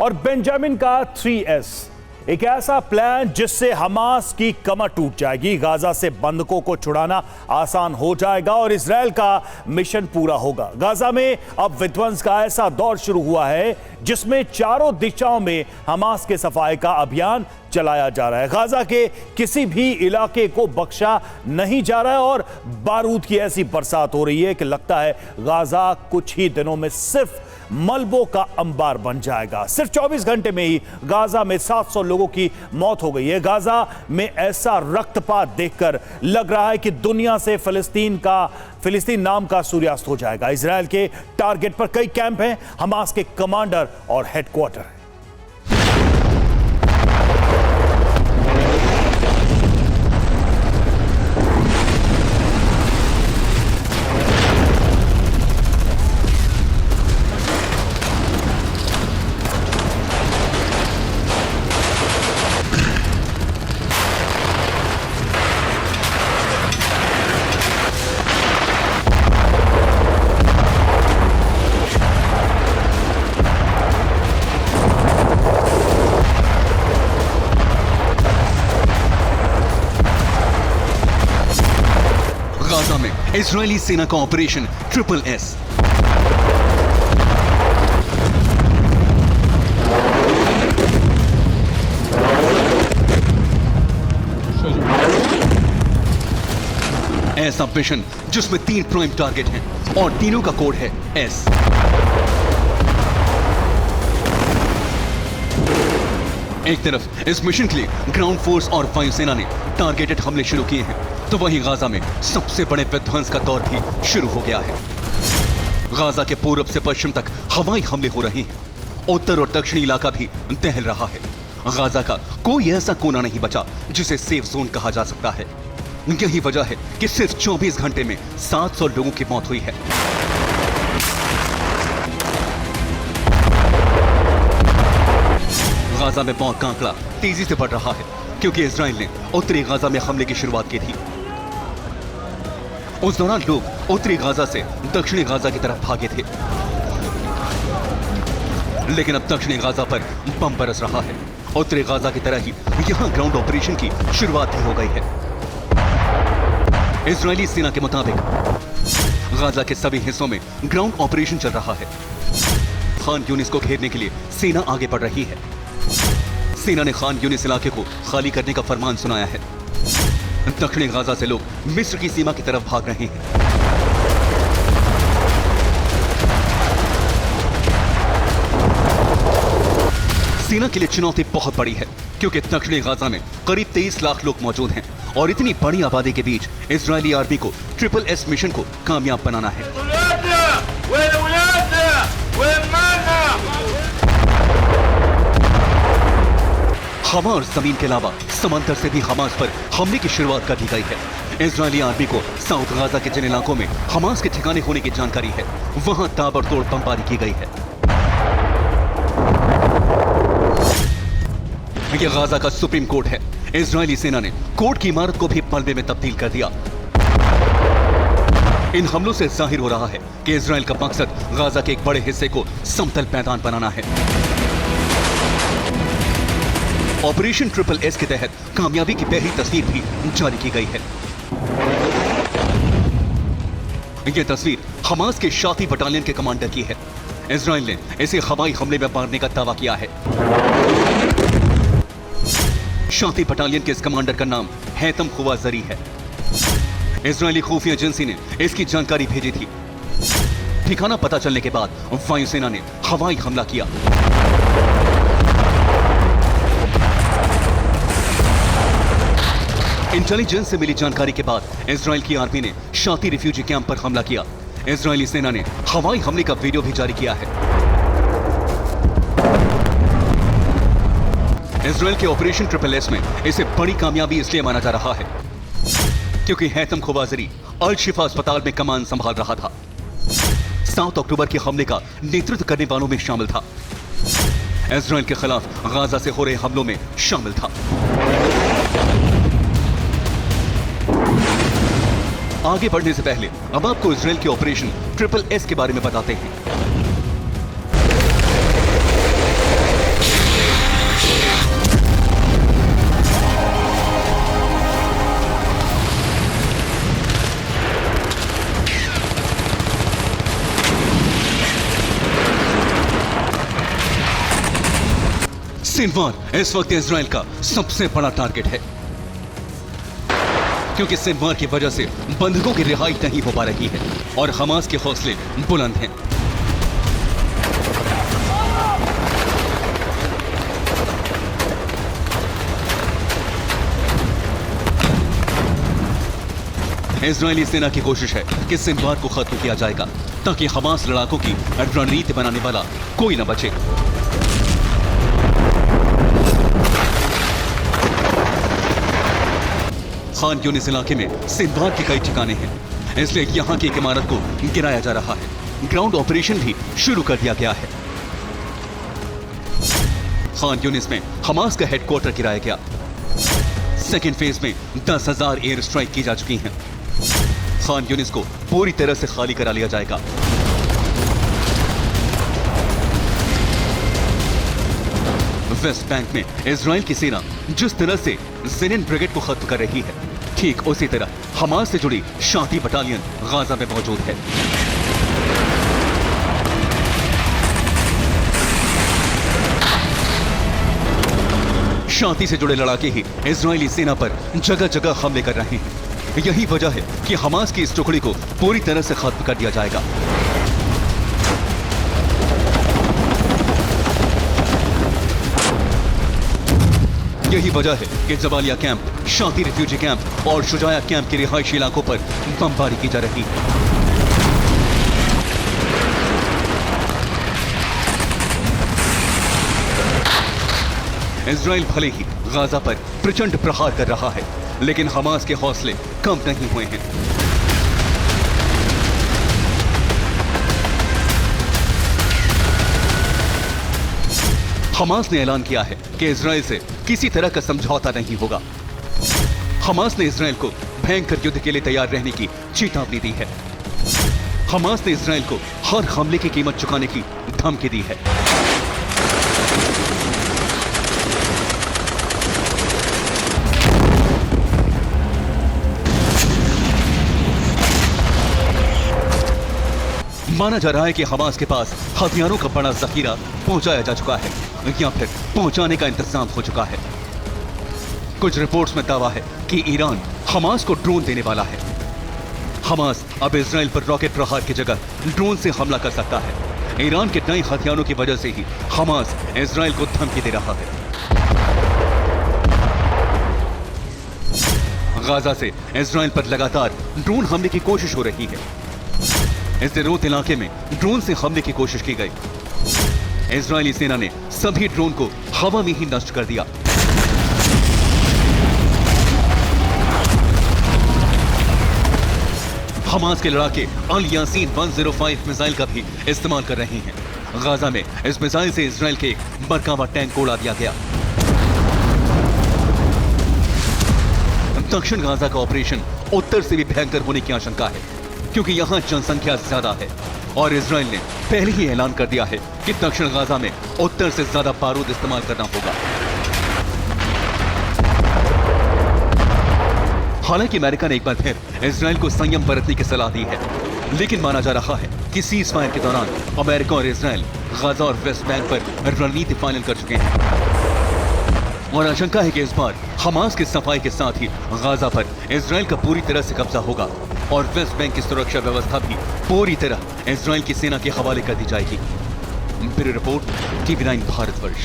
और बेंजामिन का 3S, एक ऐसा प्लान जिससे हमास की कमर टूट जाएगी, गाजा से बंधकों को छुड़ाना आसान हो जाएगा और इजराइल का मिशन पूरा होगा। गाजा में अब विध्वंस का ऐसा दौर शुरू हुआ है जिसमें चारों दिशाओं में हमास के सफाई का अभियान चलाया जा रहा है। गाजा के किसी भी इलाके को बख्शा नहीं जा रहा है और बारूद की ऐसी बरसात हो रही है कि लगता है गाजा कुछ ही दिनों में सिर्फ मलबों का अंबार बन जाएगा। सिर्फ 24 घंटे में ही गाजा में 700 लोगों की मौत हो गई है। गाजा में ऐसा रक्तपात देखकर लग रहा है कि दुनिया से फिलिस्तीन नाम का सूर्यास्त हो जाएगा। इजराइल के टारगेट पर कई कैंप हैं, हमास के कमांडर और हेडक्वार्टर हैं। गाजा में इजरायली सेना का ऑपरेशन ट्रिपल एस। ऐसा मिशन जिसमें 3 प्राइम टारगेट हैं और तीनों का कोड है एस। एक तरफ इस मिशन के लिए ग्राउंड फोर्स और वायुसेना ने टारगेटेड हमले शुरू किए हैं, तो वहीं गाजा में सबसे बड़े विध्वंस का दौर भी शुरू हो गया है। गाजा के पूर्व से पश्चिम तक हवाई हमले हो रहे हैं। उत्तर और दक्षिणी इलाका भी दहल रहा है। गाजा का कोई ऐसा कोना नहीं बचा जिसे सेफ जोन कहा जा सकता है। यही वजह है कि सिर्फ 24 घंटे में 700 लोगों की मौत हुई है। गाजा में मौत का आंकड़ा तेजी से बढ़ रहा है क्योंकि इजराइल ने उत्तरी गाजा में हमले की शुरुआत की थी। उस दौरान लोग उत्तरी गाजा से दक्षिणी गाजा की तरफ भागे थे, लेकिन अब दक्षिणी गाजा पर बम बरस रहा है। उत्तरी गाजा की तरह ही यहां ग्राउंड ऑपरेशन की शुरुआत भी हो गई है। इजरायली सेना के मुताबिक गाजा के सभी हिस्सों में ग्राउंड ऑपरेशन चल रहा है। खान यूनिस को घेरने के लिए सेना आगे बढ़ रही है। सेना ने खान यूनिस इलाके को खाली करने का फरमान सुनाया है। दक्षिणी गाजा से लोग मिस्र की सीमा की तरफ भाग रहे हैं। सेना के लिए चुनौती बहुत बड़ी है क्योंकि दक्षिणी गाजा में करीब 23 लाख लोग मौजूद हैं और इतनी बड़ी आबादी के बीच इजरायली आर्मी को ट्रिपल एस मिशन को कामयाब बनाना है। हवा और जमीन के अलावा समंदर से भी हमास पर हमले की शुरुआत कर दी गई है। इजरायली आर्मी को साउथ गाजा के जिन इलाकों में हमास के ठिकाने होने की जानकारी है, वहां ताबड़तोड़ बमबारी की गई है। यह गाजा का सुप्रीम कोर्ट है। इजरायली सेना ने कोर्ट की इमारत को भी मलबे में तब्दील कर दिया। इन हमलों से जाहिर हो रहा है कि इजराइल का मकसद गाजा के एक बड़े हिस्से को समतल मैदान बनाना है। ऑपरेशन ट्रिपल एस के तहत कामयाबी की पहली तस्वीर भी जारी की गई है। यह तस्वीर हमास के शाती बटालियन के कमांडर की है। इजराइल ने इसे हवाई हमले में मारने का दावा किया है। शाती बटालियन के इस कमांडर का नाम हैतम खुवाजरी है। इजरायली खुफिया एजेंसी ने इसकी जानकारी भेजी थी। ठिकाना पता चलने के बाद वायुसेना ने हवाई हमला किया। इंटेलिजेंस से मिली जानकारी के बाद इजराइल की आर्मी ने शाती रिफ्यूजी कैंप पर हमला किया। इजरायली सेना ने हवाई हमले का वीडियो भी जारी किया है। इजराइल के ऑपरेशन ट्रिपल एस में इसे बड़ी कामयाबी इसलिए माना जा रहा है क्योंकि हैतम खुवाजरी अल शिफा अस्पताल में कमान संभाल रहा था। 7 अक्टूबर के हमले का नेतृत्व करने वालों में शामिल था। इजराइल के खिलाफ गाजा से हो रहे हमलों में शामिल था। आगे बढ़ने से पहले अब आपको इजराइल के ऑपरेशन ट्रिपल एस के बारे में बताते हैं। सिनवार इस वक्त इजराइल का सबसे बड़ा टारगेट है, क्योंकि सिनवार की वजह से बंधकों की रिहाई नहीं हो पा रही है और हमास के हौसले बुलंद हैं। इजरायली सेना की कोशिश है कि सिनवार को खत्म किया जाएगा ताकि हमास लड़ाकों की रणनीति बनाने वाला कोई न बचे। खान यूनिस इलाके में सिनवार के कई ठिकाने हैं, इसलिए यहां की एक इमारत को गिराया जा रहा है। ग्राउंड ऑपरेशन भी शुरू कर दिया गया है। खान यूनिस में हमास का हेडक्वार्टर गिराया गया। सेकेंड फेज में 10,000 एयर स्ट्राइक की जा चुकी हैं। खान यूनिस को पूरी तरह से खाली करा लिया जाएगा। वेस्ट बैंक में इजराइल की सेना जिस तरह से जेनिन ब्रिगेड को खत्म कर रही है, ठीक उसी तरह हमास से जुड़ी शाती बटालियन गाजा में मौजूद है। शांति से जुड़े लड़ाके ही इजरायली सेना पर जगह जगह हमले कर रहे हैं। यही वजह है कि हमास की इस टुकड़ी को पूरी तरह से खत्म कर दिया जाएगा। यही वजह है कि जबालिया कैंप, शांति रिफ्यूजी कैंप और शुजाया कैंप के रिहायशी इलाकों पर बमबारी की जा रही है। इजराइल भले ही गाजा पर प्रचंड प्रहार कर रहा है, लेकिन हमास के हौसले कम नहीं हुए हैं। हमास ने ऐलान किया है कि इजराइल से किसी तरह का समझौता नहीं होगा। हमास ने इजराइल को भयंकर युद्ध के लिए तैयार रहने की चेतावनी दी है। हमास ने इजराइल को हर हमले की कीमत चुकाने की धमकी दी है। माना जा रहा है कि हमास के पास हथियारों का बड़ा जखीरा पहुंचाया जा चुका है या फिर पहुंचाने का इंतजाम हो चुका है। कुछ रिपोर्ट्स में दावा है कि ईरान हमास को ड्रोन देने वाला है। हमास अब इजराइल पर रॉकेट प्रहार की जगह ड्रोन से हमला कर सकता है। ईरान के नए हथियारों की वजह से ही हमास इजराइल को धमकी दे रहा है। गाजा से इजराइल पर लगातार ड्रोन हमले की कोशिश हो रही है। इस देरोत इलाके में ड्रोन से हमले की कोशिश की गई। इजरायली सेना ने सभी ड्रोन को हवा में ही नष्ट कर दिया। हमास के लड़ाके अल यासीन 105 मिसाइल का भी इस्तेमाल कर रहे हैं। गाजा में इस मिसाइल से इजराइल के एक मरकावा टैंक को उड़ा दिया गया। दक्षिण गाजा का ऑपरेशन उत्तर से भी भयंकर होने की आशंका है, क्योंकि यहां जनसंख्या ज्यादा है और इजराइल ने पहले ही ऐलान कर दिया है कि दक्षिण गाजा में उत्तर से ज्यादा बारूद इस्तेमाल करना होगा। हालांकि अमेरिका ने एक बार फिर इजराइल को संयम बरतने की सलाह दी है, लेकिन माना जा रहा है कि सीज फायर के दौरान अमेरिका और इजराइल गाजा और वेस्ट बैंक पर रणनीति फाइनल कर चुके हैं और आशंका है कि इस बार हमास की सफाई के साथ ही गाजा पर इजराइल का पूरी तरह से कब्जा होगा और वेस्ट बैंक की सुरक्षा व्यवस्था भी पूरी तरह इजराइल की सेना के हवाले कर दी जाएगी। Bureau report, TV9 Bharatvarsh.